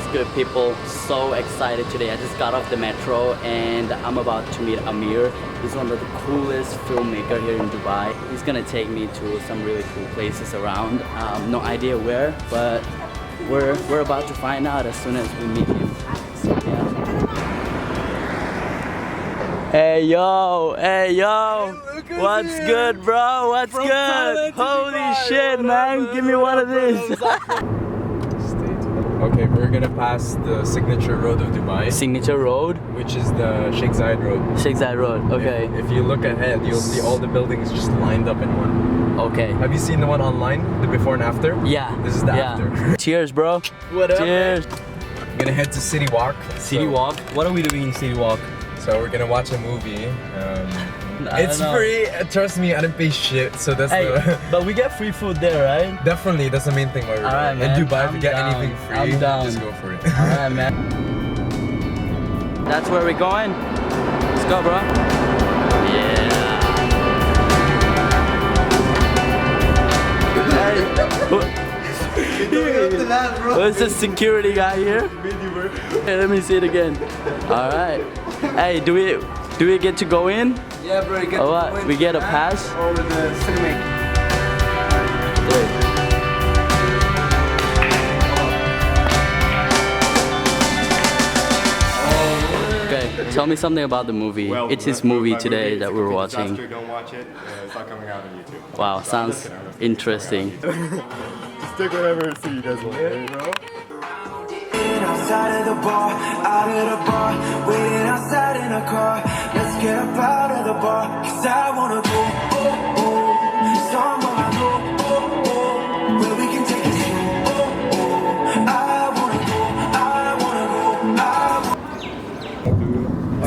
What's good, people? So excited today. I just got off the metro and I'm about to meet Amir. He's one of the coolest filmmakers here in Dubai. He's gonna take me to some really cool places around. No idea where, but we're about to find out as soon as we meet him. So, yeah. Hey yo, what's good, bro? What's good? Holy shit, man! Give me one of these. Okay, we're gonna pass the signature road of Dubai. Signature road? Which is the Sheikh Zayed road. Sheikh Zayed road, okay. If you look ahead, you'll see all the buildings just lined up in one. Okay. Have you seen the one online? The before and after? Yeah. This is the after. Cheers, bro. What up? Cheers. We're gonna head to City Walk. City Walk? What are we doing in City Walk? So we're gonna watch a movie. It's don't know. free. Trust me, I didn't pay shit. So that's but we get free food there, right? Definitely, that's the main thing. Why we're Alright, going. In man. Dubai, if I'm you get down. anything free, I'm down. just go for it. Alright, man. That's where we're going. Let's go, bro. Yeah. Where's the security guy here? Hey, let me see it again. Alright. Hey, do we get to go in? Yeah, bro, you get Oh, to what? go in We get a pass? over the cinema. Okay, tell me something about the movie. Well, it's his movie today that we're watching. Don't watch it. It's not coming out on YouTube. Wow, sounds interesting. Stick whatever so you guys want, bro. Outside of the bar, out of the bar, waiting outside in a car. Let's get up out of the bar, 'cause I wanna go, oh, oh, somewhere go, oh, oh, where we can take it slow, oh, oh, I wanna go, I wanna go,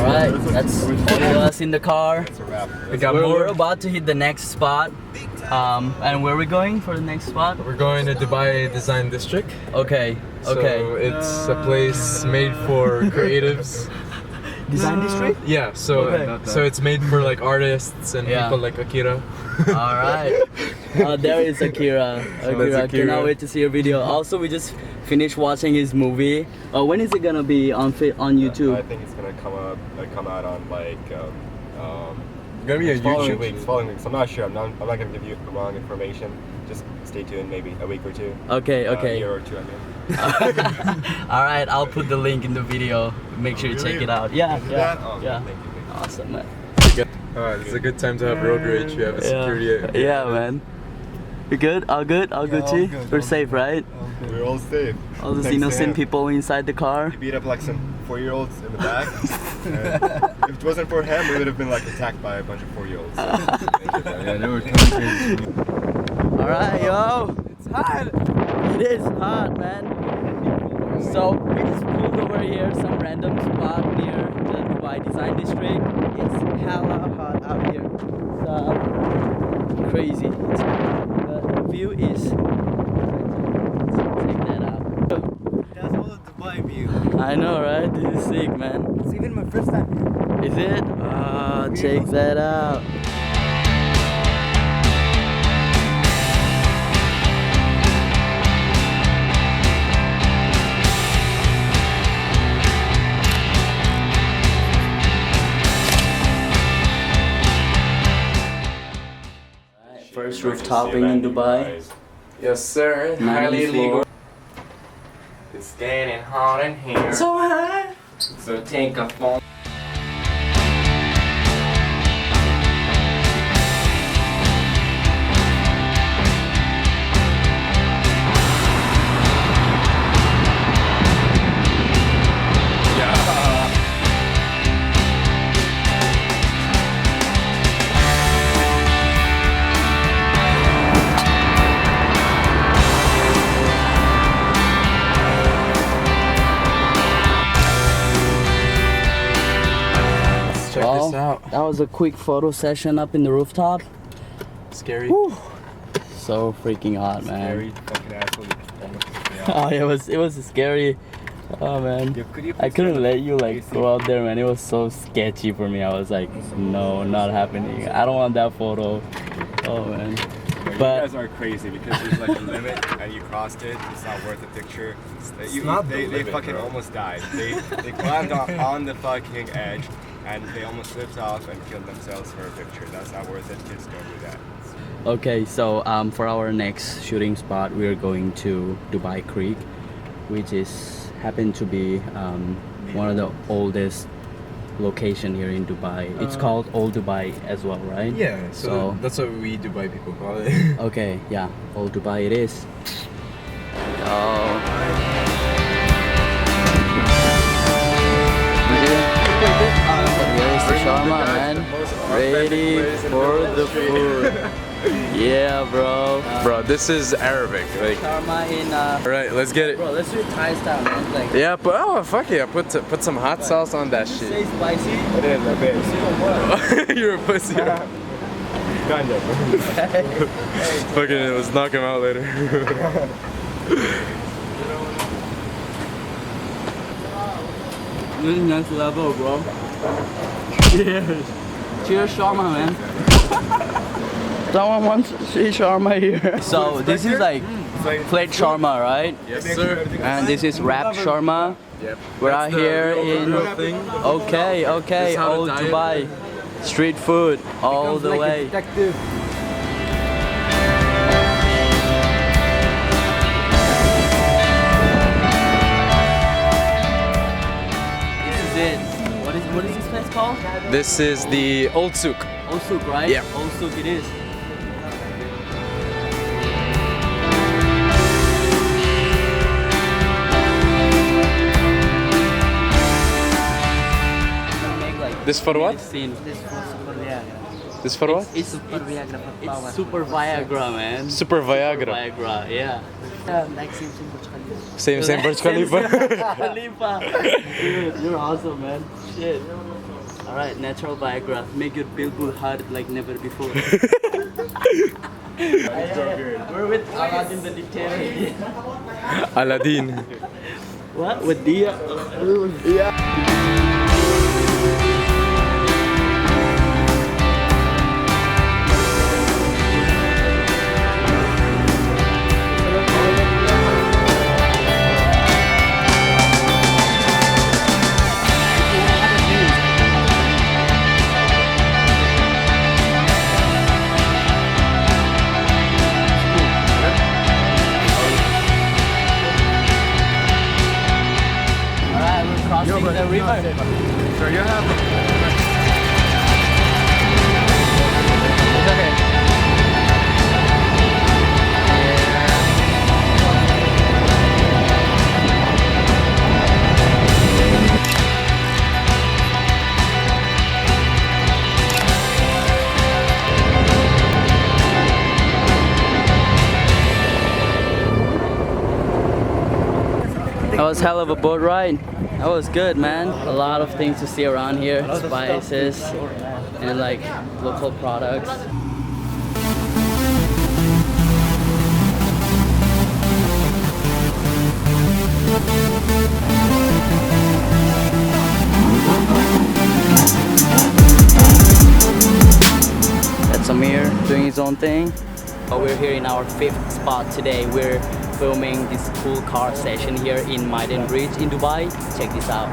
Alright, that's all us in the car. We got We're about to hit the next spot. And where are we going for the next spot? We're going to Dubai Design District. Okay, okay. So it's a place made for creatives. Design district? Yeah, so Okay. so it's made for like artists and Yeah. people like Akira. Alright. There is Akira. Akira. Akira. Cannot wait to see your video. Also, we just finished watching his movie. When is it gonna be on YouTube? I think it's gonna come out on like Gonna be a following YouTube. weeks. Following weeks. I'm not sure. I'm not gonna give you wrong information. Just stay tuned. Maybe a week or two. Okay, A okay. year or two. I mean. Alright, I'll put the link in the video. Make sure you check it out. Yeah, Do yeah, that? Oh, yeah. Thank you. Awesome, man. Alright, it's a good time to have road rage. We have a security. Yeah, man. You good? All good? All Gucci? good, We're all safe, right? We're all safe. All those Thanks to innocent him. people inside the car. He beat up like some 4-year-olds in the back. And if it wasn't for him, we would have been like attacked by a bunch of 4-year-olds. Yeah, they were coming crazy. Alright, yo. It's hot. It is hot, man. So we just pulled over here, some random spot near the Dubai Design District. It's hella hot out here. It's crazy. The view is. Check that out. That's all the Dubai view. I know, right? This is sick, man. It's even my first time here. Is it? Check that out. First rooftoping in Dubai. Yes, sir. 90 Highly floor. illegal. It's getting hot in here. So hot. So take a phone. Check this out. That was a quick photo session up in the rooftop. Scary. Whew. So freaking hot, man. Very fucking asshole. Oh, it was scary. Oh man, I couldn't let you like go out there, man. It was so sketchy for me. I was like, no, not happening. I don't want that photo. Oh man. You But guys are crazy because there's like a limit and you crossed it. It's not worth the picture. They fucking almost died. They climbed on the fucking edge and they almost slipped off and killed themselves for a picture. That's not worth it. Kids don't do that. okay, so for our next shooting spot, we're going to Dubai Creek, which is happened to be one of the oldest location here in Dubai. It's called Old Dubai as well, right? Yeah, so that's what we Dubai people call it. Okay, yeah, Old Dubai it is. Oh. Here's the shawarma, man. Ready for the food. Yeah, bro. Bro, this is Arabic. Like, Shawarma in. alright, let's get it. Bro, let's do it Thai style, man. Like, Yeah, but oh fuck yeah, put some hot sauce on that say shit. spicy. It is a bit. You're a pussy. Kind of. Fucking let's knock him out later. This is next level, bro. Cheers. Cheers, shawarma, man. Someone wants to see shawarma here. So this is like plate shawarma, right? Yes, sir. And this is wrap shawarma. Yep. We're out here in. Okay, This is how to Old diet. Dubai. Street food all the way. This is it. What is this place called? This is the Old Souk. Old Souk, right? Yeah. Old Souk it is. This for what? Scene. This for what? It's super Viagra, man. Super Viagra. Viagra, yeah. Same Burj Khalifa. Khalifa. Dude, you're awesome, man. Shit. Alright, natural Viagra. Make your Bilbul hard like never before. We're with Aladdin the dictator. Aladdin. What? With Dia? Yeah. Alright, we're crossing the river. So you have. It's okay. That was hell of a boat ride. That was good, man. A lot of things to see around here. Spices and like local products. That's Amir doing his own thing. We're here in our 5th spot today. We're filming this cool car session here in Meydan Bridge in Dubai. Check this out.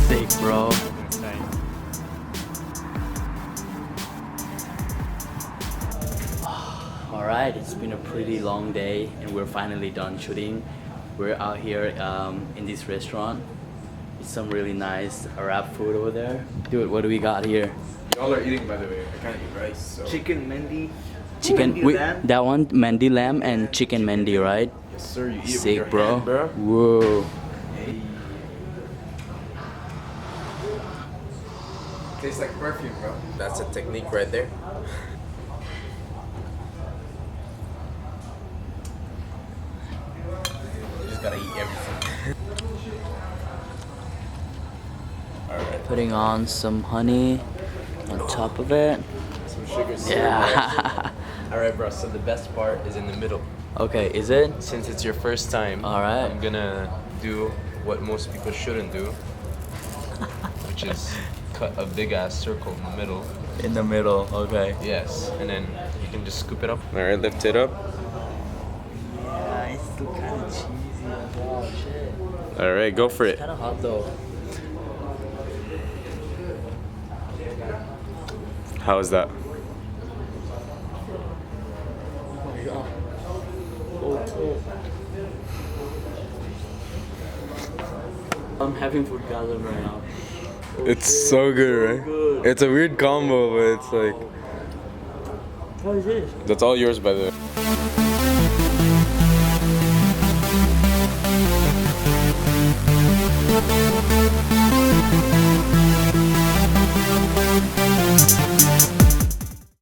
Sick, bro. Alright, it's been a pretty long day and we're finally done shooting. We're out here in this restaurant. It's some really nice Arab food over there. Dude, what do we got here? Y'all are eating, by the way. I can't eat rice, so. Chicken Mendy. Chicken, Mendy lamb. that one, Mandi lamb and chicken Mandi, right? Yes, sir. You eat it with Sick, your bro. hand, bro. Whoa. Hey. Tastes like perfume, bro. That's a technique right there. You just gotta eat everything. Alright. Putting on some honey on top of it. Some sugar syrup. Yeah. Alright, bro, so the best part is in the middle. Okay, is it? Since it's your first time, Alright. I'm gonna do what most people shouldn't do, which is cut a big ass circle in the middle. In the middle, okay. Yes, and then you can just scoop it up. Alright, lift it up. Yeah, it's still kind of cheesy as well. Shit. Alright, go for it. Kind of hot though. How is that? Oh my god. Oh. I'm having food gasm right now. Oh, It's shit. so good, right? Good. It's a weird combo, but it's like... What is this? That's all yours, by the way.